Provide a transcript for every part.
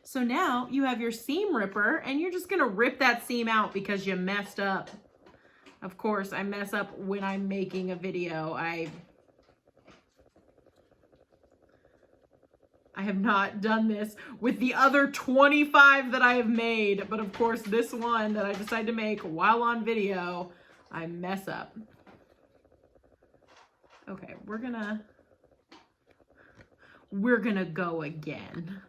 So now you have your seam ripper and you're just gonna rip that seam out because you messed up. Of course, I mess up when I'm making a video. I have not done this with the other 25 that I have made, but of course this one that I decided to make while on video, I mess up. Okay, we're gonna go again.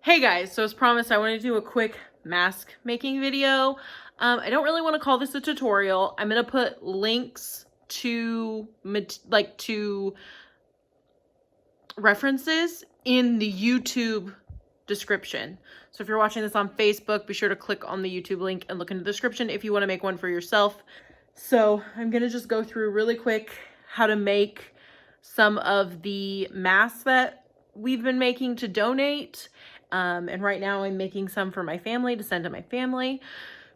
Hey guys, so as promised, I want to do a quick mask making video. I don't really want to call this a tutorial. I'm going to put links to references in the YouTube description. So if you're watching this on Facebook, be sure to click on the YouTube link and look in the description if you want to make one for yourself. So I'm going to just go through really quick how to make some of the masks that we've been making to donate. And right now I'm making some for my family to send to my family.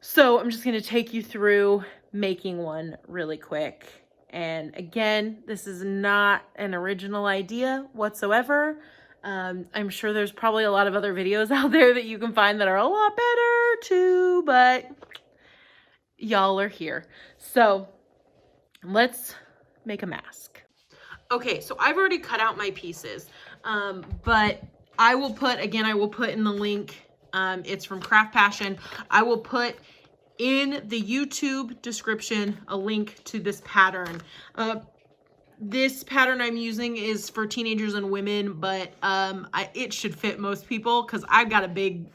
So I'm just going to take you through making one really quick. And again, this is not an original idea whatsoever. I'm sure there's probably a lot of other videos out there that you can find that are a lot better too, but y'all are here. So let's make a mask. Okay, so I've already cut out my pieces, but I will put in the link, it's from Craft Passion. I will put in the YouTube description a link to this pattern. This pattern I'm using is for teenagers and women, but it should fit most people because I've got a big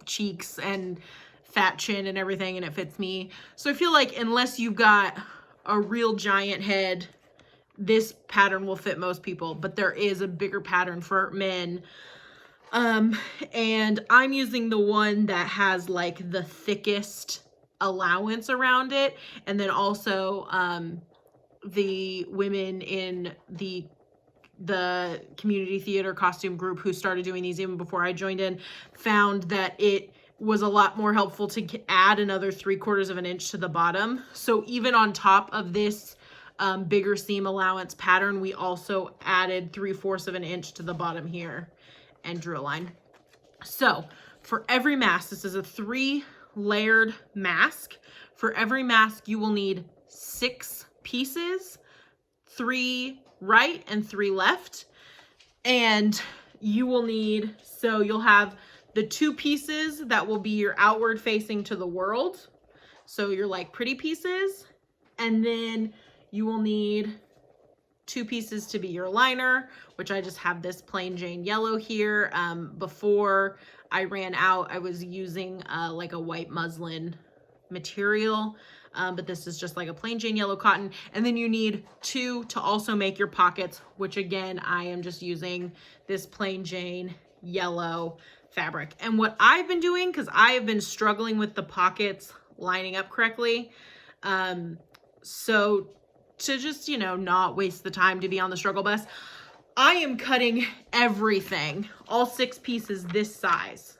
cheeks and fat chin and everything, and it fits me. So I feel like unless you've got a real giant head, this pattern will fit most people, but there is a bigger pattern for men. And I'm using the one that has like the thickest allowance around it. And then also, the women in the community theater costume group who started doing these even before I joined in found that it was a lot more helpful to add another 3/4 of an inch to the bottom. So even on top of this bigger seam allowance pattern, we also added 3/4 of an inch to the bottom here and drew a line. So for every mask, this is a 3-layered mask. For every mask, you will need 6 pieces, 3 right and 3 left. And you will need, so you'll have the 2 pieces that will be your outward facing to the world. So your like pretty pieces. And then you will need 2 pieces to be your liner, which I just have this plain Jane yellow here. Before I ran out, I was using like a white muslin material, but this is just like a plain Jane yellow cotton. And then you need 2 to also make your pockets, which again, I am just using this plain Jane yellow fabric. And what I've been doing, because I have been struggling with the pockets lining up correctly, so to just, you know, not waste the time to be on the struggle bus, I am cutting everything, all 6 pieces this size.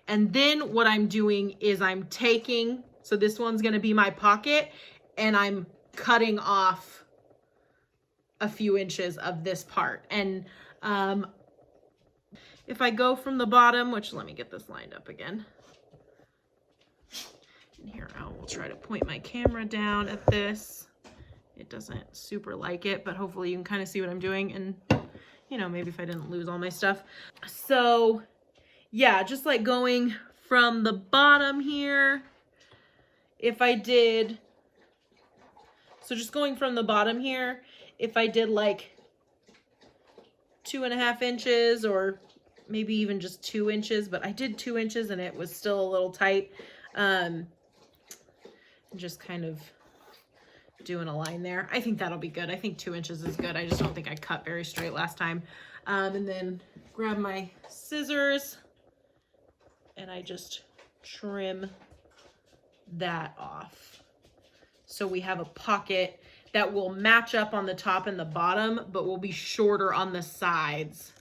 And then what I'm doing is I'm taking, so this one's going to be my pocket, and I'm cutting off a few inches of this part. And if I go from the bottom, which let me get this lined up again. And here I will try to point my camera down at this. It doesn't super like it, but hopefully you can kind of see what I'm doing, and you know, maybe if I didn't lose all my stuff. So yeah, just like going from the bottom here, if I did, so just going from the bottom here, if I did like 2.5 inches or maybe even just 2 inches, but I did 2 inches and it was still a little tight. Just kind of doing a line there. I think that'll be good. I think 2 inches is good. I just don't think I cut very straight last time. And then grab my scissors and I just trim that off. So we have a pocket that will match up on the top and the bottom, but will be shorter on the sides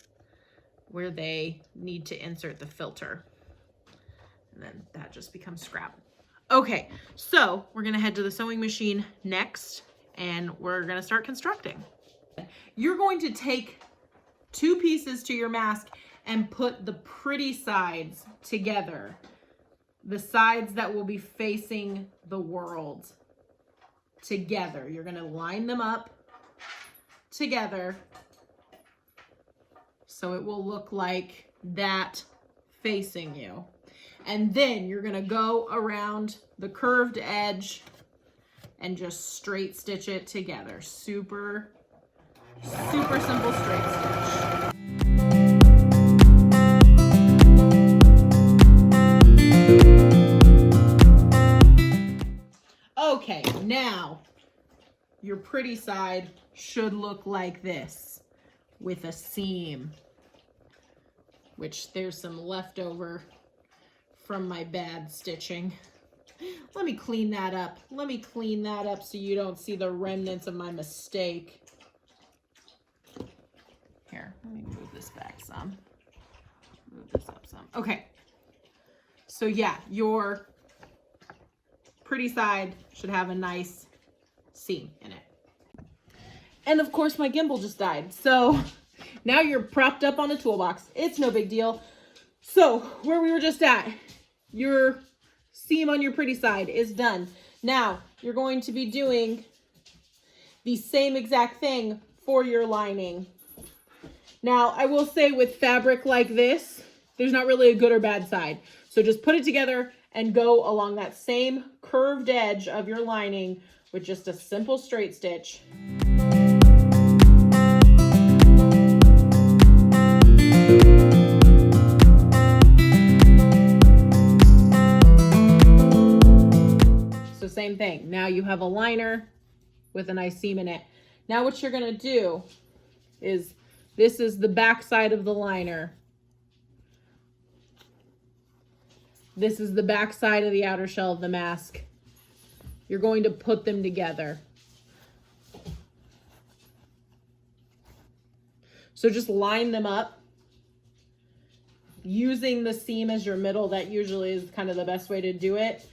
where they need to insert the filter. And then that just becomes scrap. Okay, so we're gonna head to the sewing machine next, and we're gonna start constructing. You're going to take 2 pieces to your mask and put the pretty sides together. The sides that will be facing the world together. You're gonna line them up together so it will look like that facing you. And then you're gonna go around the curved edge and just straight stitch it together. Super simple straight stitch. Okay, now your pretty side should look like this with a seam, which there's some leftover from my bad stitching. Let me clean that up. Let me clean that up so you don't see the remnants of my mistake. Here, let me move this back some. Move this up some. Okay. So yeah, your pretty side should have a nice seam in it. And of course my gimbal just died. So now you're propped up on a toolbox. It's no big deal. So where we were just at, your seam on your pretty side is done. Now you're going to be doing the same exact thing for your lining. Now I will say with fabric like this, there's not really a good or bad side. So just put it together and go along that same curved edge of your lining with just a simple straight stitch. So same thing. Now you have a liner with a nice seam in it. Now what you're gonna do is, this is the back side of the liner. This is the back side of the outer shell of the mask. You're going to put them together. So just line them up using the seam as your middle. That usually is kind of the best way to do it.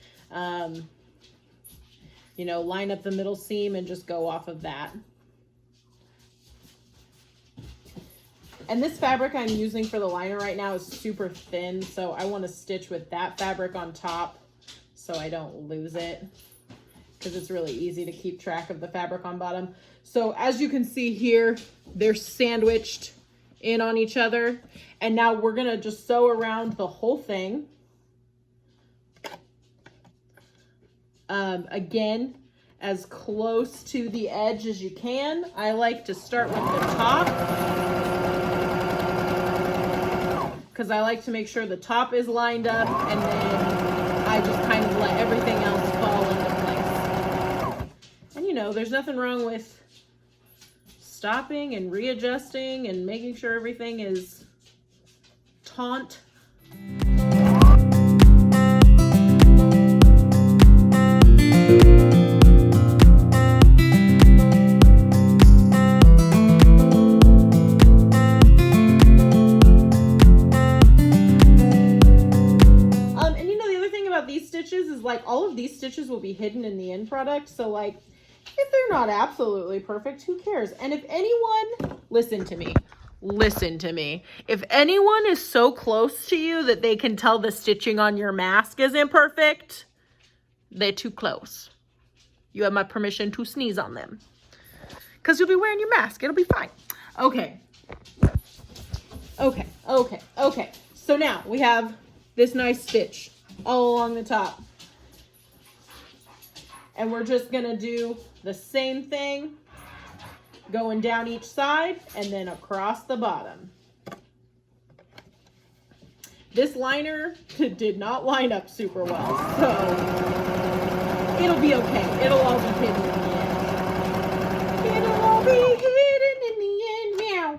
You know, line up the middle seam and just go off of that. And this fabric I'm using for the liner right now is super thin, so I want to stitch with that fabric on top so I don't lose it, because it's really easy to keep track of the fabric on bottom. So as you can see here, they're sandwiched in on each other. And now we're going to just sew around the whole thing. Again, as close to the edge as you can. I like to start with the top, because I like to make sure the top is lined up, and then I just kind of let everything else fall into place. And you know, there's nothing wrong with stopping and readjusting and making sure everything is taut. Like, all of these stitches will be hidden in the end product, so like, if they're not absolutely perfect, who cares? And if anyone, listen to me, if anyone is so close to you that they can tell the stitching on your mask is imperfect, they're too close. You have my permission to sneeze on them, because you'll be wearing your mask. It'll be fine. Okay, so now we have this nice stitch all along the top. And we're just gonna do the same thing, going down each side and then across the bottom. This liner did not line up super well, so it'll be okay. It'll all be hidden in the end. It'll all be hidden in the end, meow.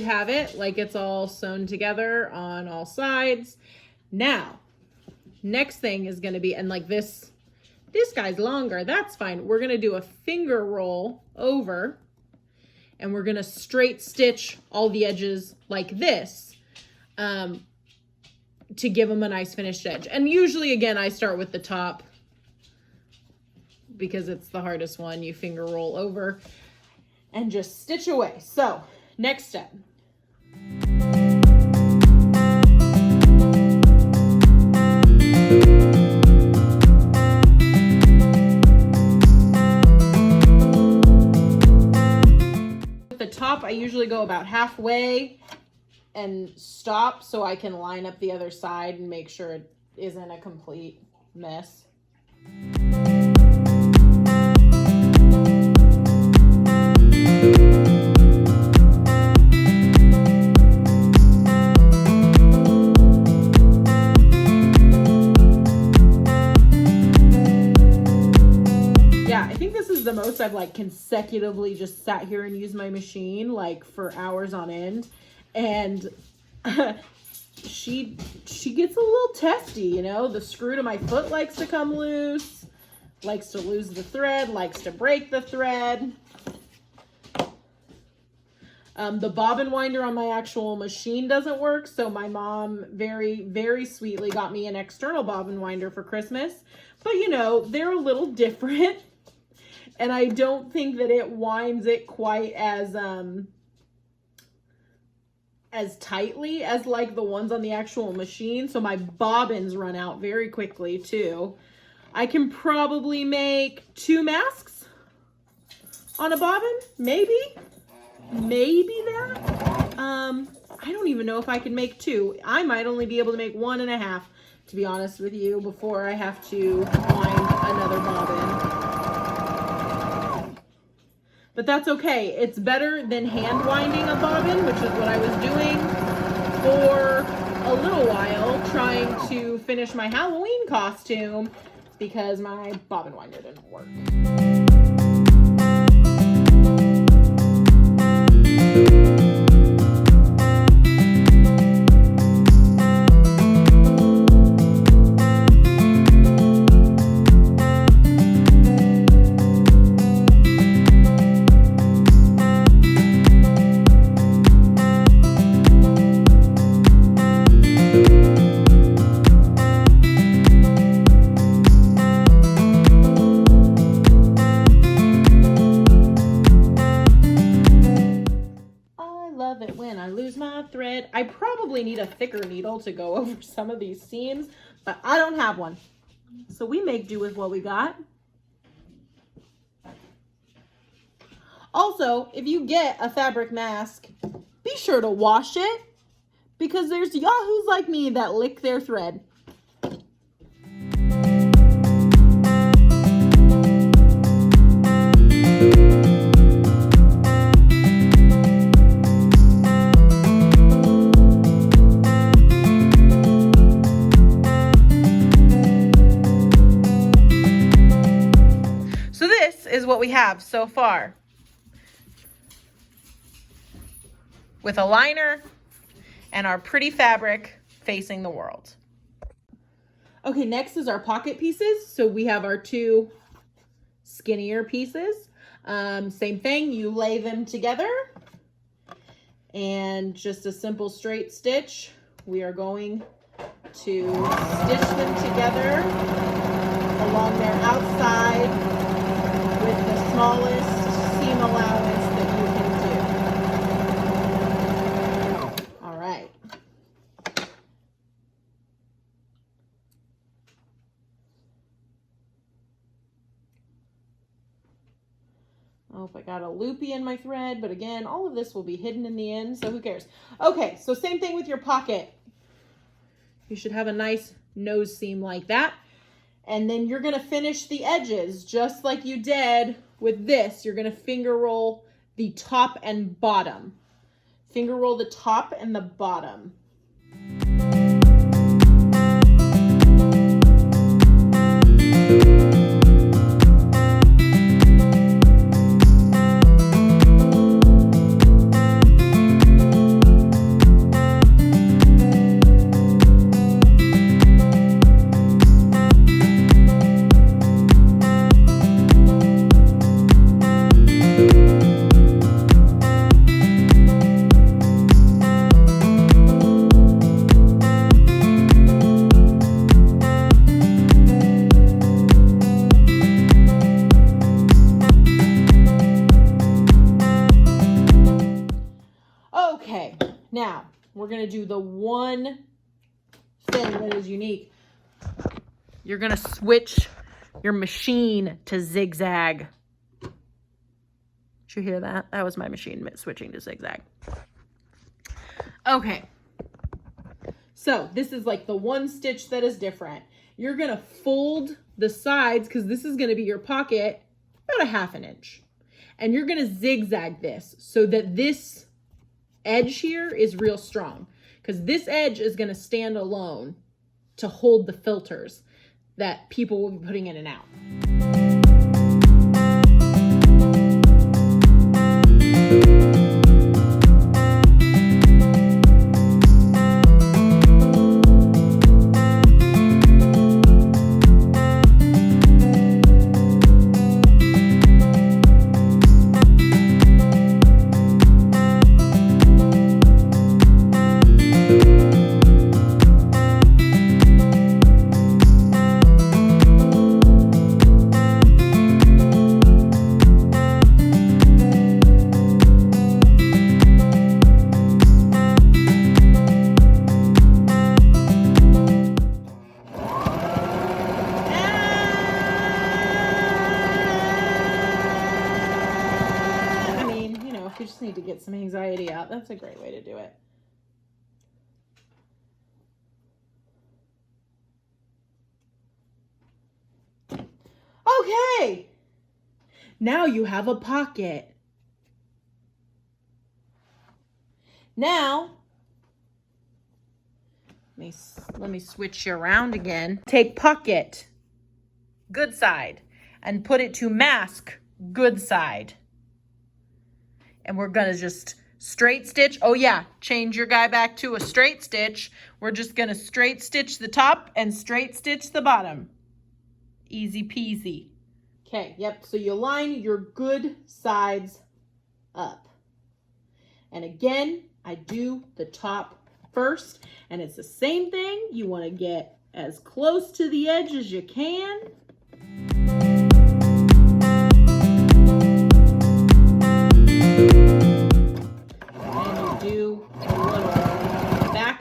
have it, like it's all sewn together on all sides. Now, next thing is going to be, and like this guy's longer, that's fine. We're going to do a finger roll over, and we're going to straight stitch all the edges like this to give them a nice finished edge. And usually, again, I start with the top because it's the hardest one. You finger roll over and just stitch away. So, next step. With the top, I usually go about halfway and stop so I can line up the other side and make sure it isn't a complete mess. The most I've like consecutively just sat here and used my machine like for hours on end, and she gets a little testy, you know. The screw to my foot likes to come loose, likes to lose the thread, likes to break the thread. The bobbin winder on my actual machine doesn't work, so my mom very, very sweetly got me an external bobbin winder for Christmas, but you know, they're a little different. And I don't think that it winds it quite as tightly as like the ones on the actual machine. So my bobbins run out very quickly too. I can probably make 2 masks on a bobbin, maybe that. I don't even know if I can make 2. I might only be able to make 1.5, to be honest with you, before I have to wind another bobbin. But that's okay. It's better than hand winding a bobbin, which is what I was doing for a little while, trying to finish my Halloween costume because my bobbin winder didn't work. I probably need a thicker needle to go over some of these seams, but I don't have one. So we make do with what we got. Also, if you get a fabric mask, be sure to wash it because there's yahoos like me that lick their thread. What we have so far with a liner and our pretty fabric facing the world. Okay, next is our pocket pieces. So we have our 2 skinnier pieces. Same thing, you lay them together and just a simple straight stitch. We are going to stitch them together along their outside with the smallest seam allowance that you can do. All right. Oh, I got a loopy in my thread, but again, all of this will be hidden in the end, so who cares? Okay, so same thing with your pocket. You should have a nice nose seam like that. And then you're going to finish the edges just like you did with this. You're going to finger roll the top and bottom. Finger roll the top and the bottom. we're going to do the one thing that is unique. You're going to switch your machine to zigzag. Did you hear that? That was my machine switching to zigzag. Okay. So this is like the one stitch that is different. You're going to fold the sides, because this is going to be your pocket, about 1/2 inch. And you're going to zigzag this so that this edge here is real strong, because this edge is going to stand alone to hold the filters that people will be putting in and out. You just need to get some anxiety out. That's a great way to do it. Okay. Now you have a pocket. Now, let me switch you around again. Take pocket, good side, and put it to mask, good side. And we're gonna just straight stitch. Oh yeah, change your guy back to a straight stitch. We're just gonna straight stitch the top and straight stitch the bottom. Easy peasy. Okay, yep, so you line your good sides up. And again, I do the top first, and it's the same thing. You wanna get as close to the edge as you can.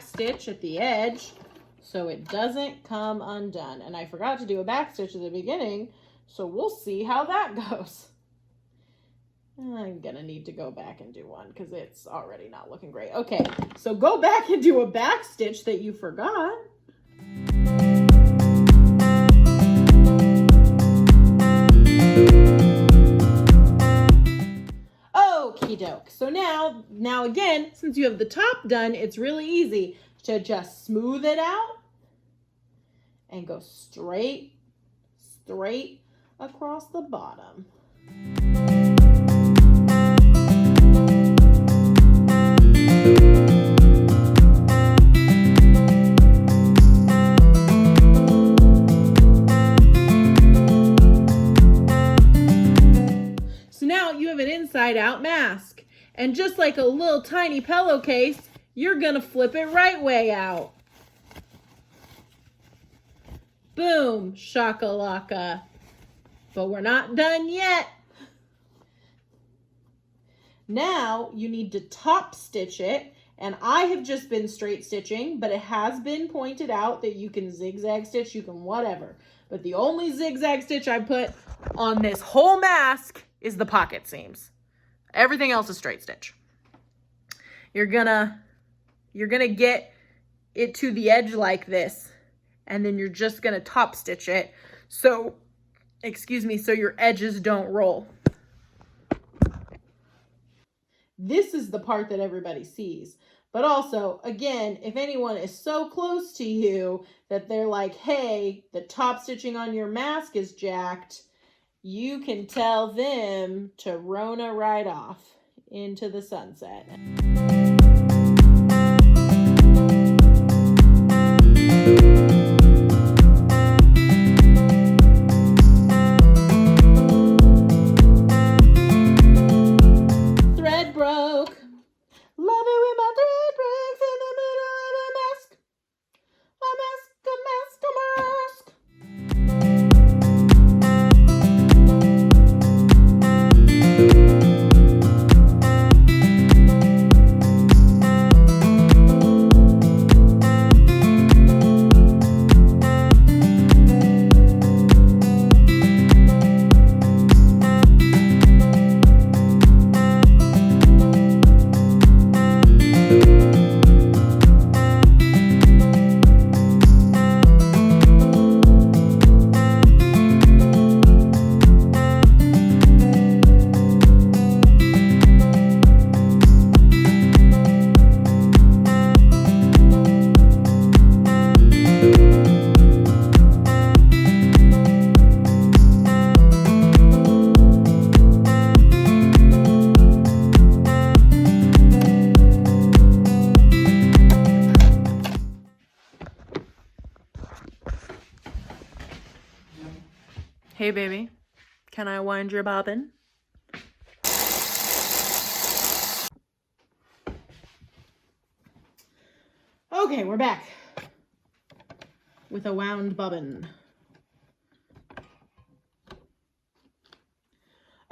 Stitch at the edge so it doesn't come undone. And I forgot to do a back stitch at the beginning, so we'll see how that goes. I'm gonna need to go back and do one because it's already not looking great. Okay, so go back and do a back stitch that you forgot. Okie doke. So now again, since you have the top done, it's really easy to just smooth it out and go straight across the bottom. So now you have an inside out mask. And just like a little tiny pillowcase, you're gonna flip it right way out. Boom, shakalaka. But we're not done yet. Now you need to top stitch it. And I have just been straight stitching, but it has been pointed out that you can zigzag stitch, you can whatever. But the only zigzag stitch I put on this whole mask is the pocket seams. Everything else is straight stitch. You're gonna get it to the edge like this, and then you're just gonna top stitch it. So, so your edges don't roll. This is the part that everybody sees. But also, again, if anyone is so close to you that they're like, hey, the top stitching on your mask is jacked, you can tell them to Rona right off into the sunset. Thread broke. Love it when my thread breaks in the middle of a mask. A mask, a mask, a mask. Hey, baby. Can I wind your bobbin? Okay, we're back with a wound bobbin.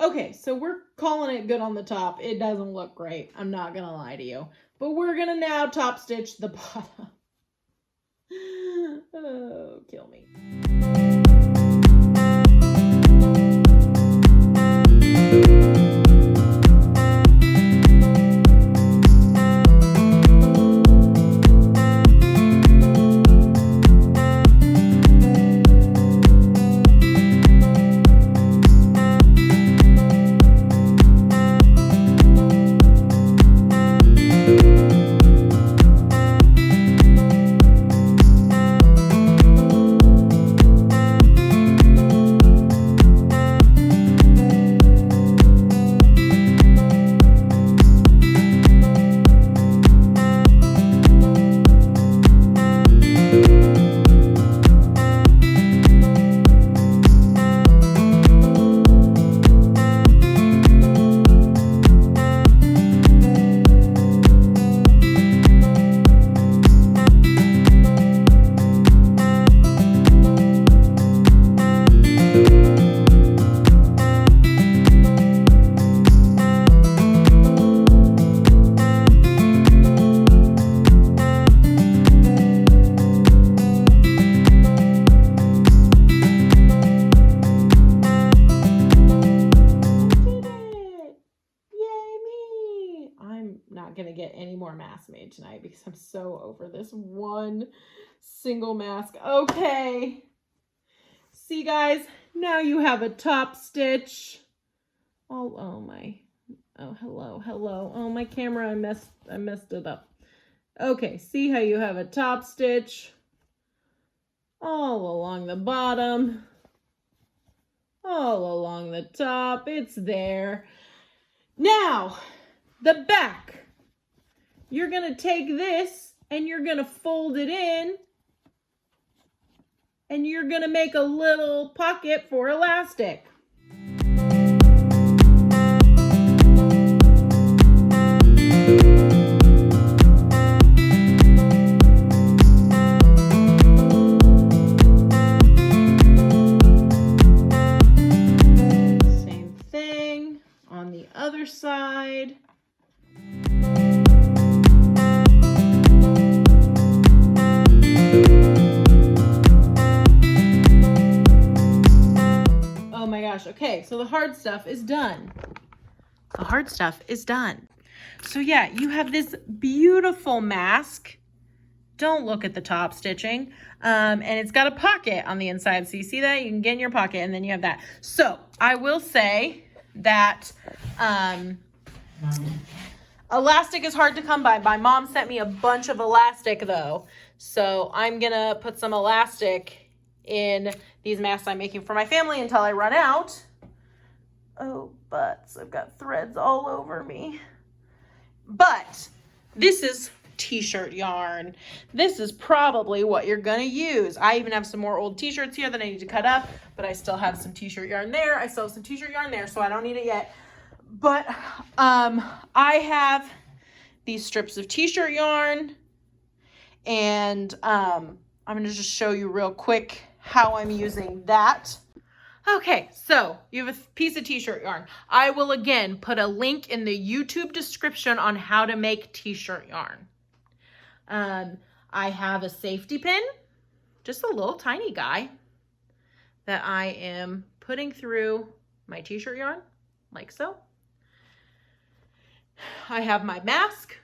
Okay, so we're calling it good on the top. It doesn't look great. I'm not gonna lie to you. But we're gonna now top stitch the bottom. Oh, kill me. Gonna get any more masks made tonight because I'm so over this one single mask. Okay, see guys, now you have a top stitch. Oh hello. Oh, my camera, I messed it up. Okay, see how you have a top stitch all along the bottom, all along the top. It's there. Now the back. You're going to take this and you're going to fold it in and you're going to make a little pocket for elastic. Same thing on the other side. Oh my gosh. Okay, so the hard stuff is done. The hard stuff is done. So yeah, you have this beautiful mask. Don't look at the top stitching. And it's got a pocket on the inside. So you see that? You can get in your pocket and then you have that. So I will say that elastic is hard to come by. My mom sent me a bunch of elastic though. So I'm gonna put some elastic in these masks I'm making for my family until I run out. Oh, butts, I've got threads all over me. But this is t-shirt yarn. This is probably what you're gonna use. I even have some more old t-shirts here that I need to cut up, but I still have some t-shirt yarn there. I still have some t-shirt yarn there, so I don't need it yet. But I have these strips of t-shirt yarn, and I'm gonna just show you real quick how I'm using that. Okay, so you have a piece of t-shirt yarn. I will again put a link in the YouTube description on how to make t-shirt yarn. I have a safety pin, just a little tiny guy that I am putting through my t-shirt yarn like so. I have my mask.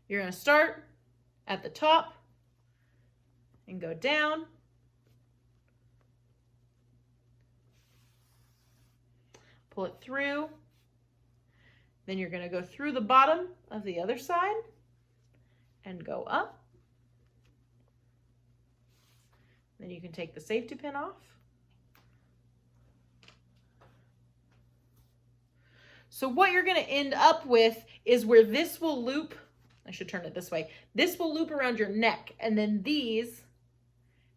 You're gonna start at the top and go down. Pull it through. Then you're going to go through the bottom of the other side and go up. Then you can take the safety pin off. So what you're going to end up with is where this will loop. I should turn it this way. This will loop around your neck, and then these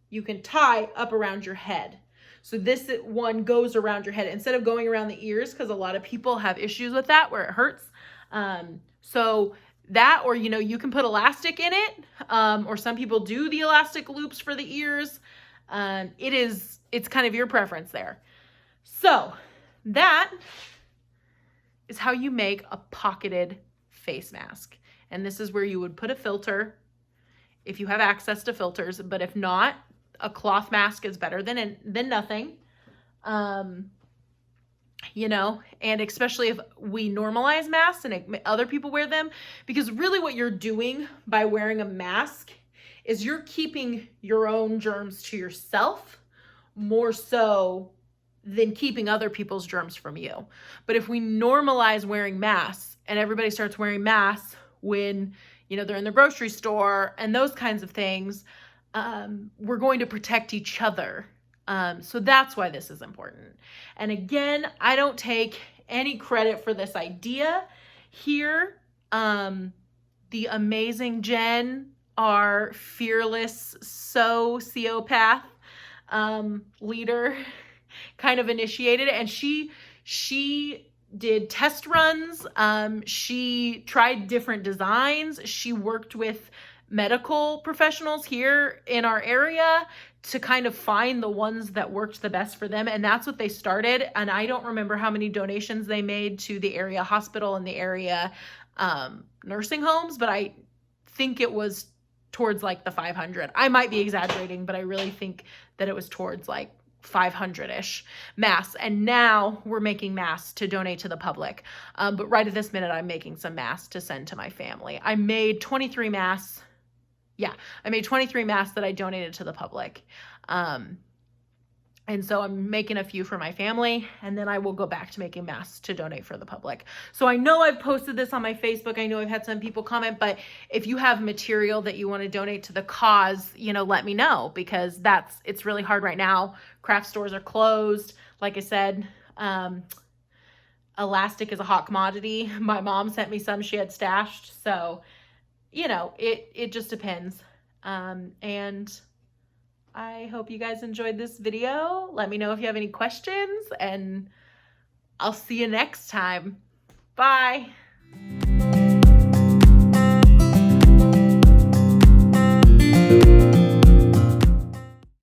you can tie up around your head. So this one goes around your head instead of going around the ears, because a lot of people have issues with that where it hurts. So that, or, you know, you can put elastic in it, or some people do the elastic loops for the ears. It's kind of your preference there. So that is how you make a pocketed face mask. And this is where you would put a filter if you have access to filters, but if not, a cloth mask is better than nothing. You know, and especially if we normalize masks and other people wear them, because really what you're doing by wearing a mask is you're keeping your own germs to yourself more so than keeping other people's germs from you. But if we normalize wearing masks and everybody starts wearing masks when, you know, they're in the grocery store and those kinds of things, we're going to protect each other. So that's why this is important. And again, I don't take any credit for this idea here. The amazing Jen, our fearless sociopath leader, kind of initiated it, and she did test runs. She tried different designs. She worked with medical professionals here in our area to kind of find the ones that worked the best for them. And that's what they started. And I don't remember how many donations they made to the area hospital and the area nursing homes, but I think it was towards like the 500. I might be exaggerating, but I really think that it was towards like 500-ish masks. And now we're making masks to donate to the public. But right at this minute, I'm making some masks to send to my family. I made 23 masks. Yeah, I made 23 masks that I donated to the public. And so I'm making a few for my family, and then I will go back to making masks to donate for the public. So I know I've posted this on my Facebook. I know I've had some people comment, but if you have material that you want to donate to the cause, you know, let me know, because it's really hard right now. Craft stores are closed. Like I said, elastic is a hot commodity. My mom sent me some she had stashed. So, you know, it just depends. And I hope you guys enjoyed this video. Let me know if you have any questions, and I'll see you next time. Bye.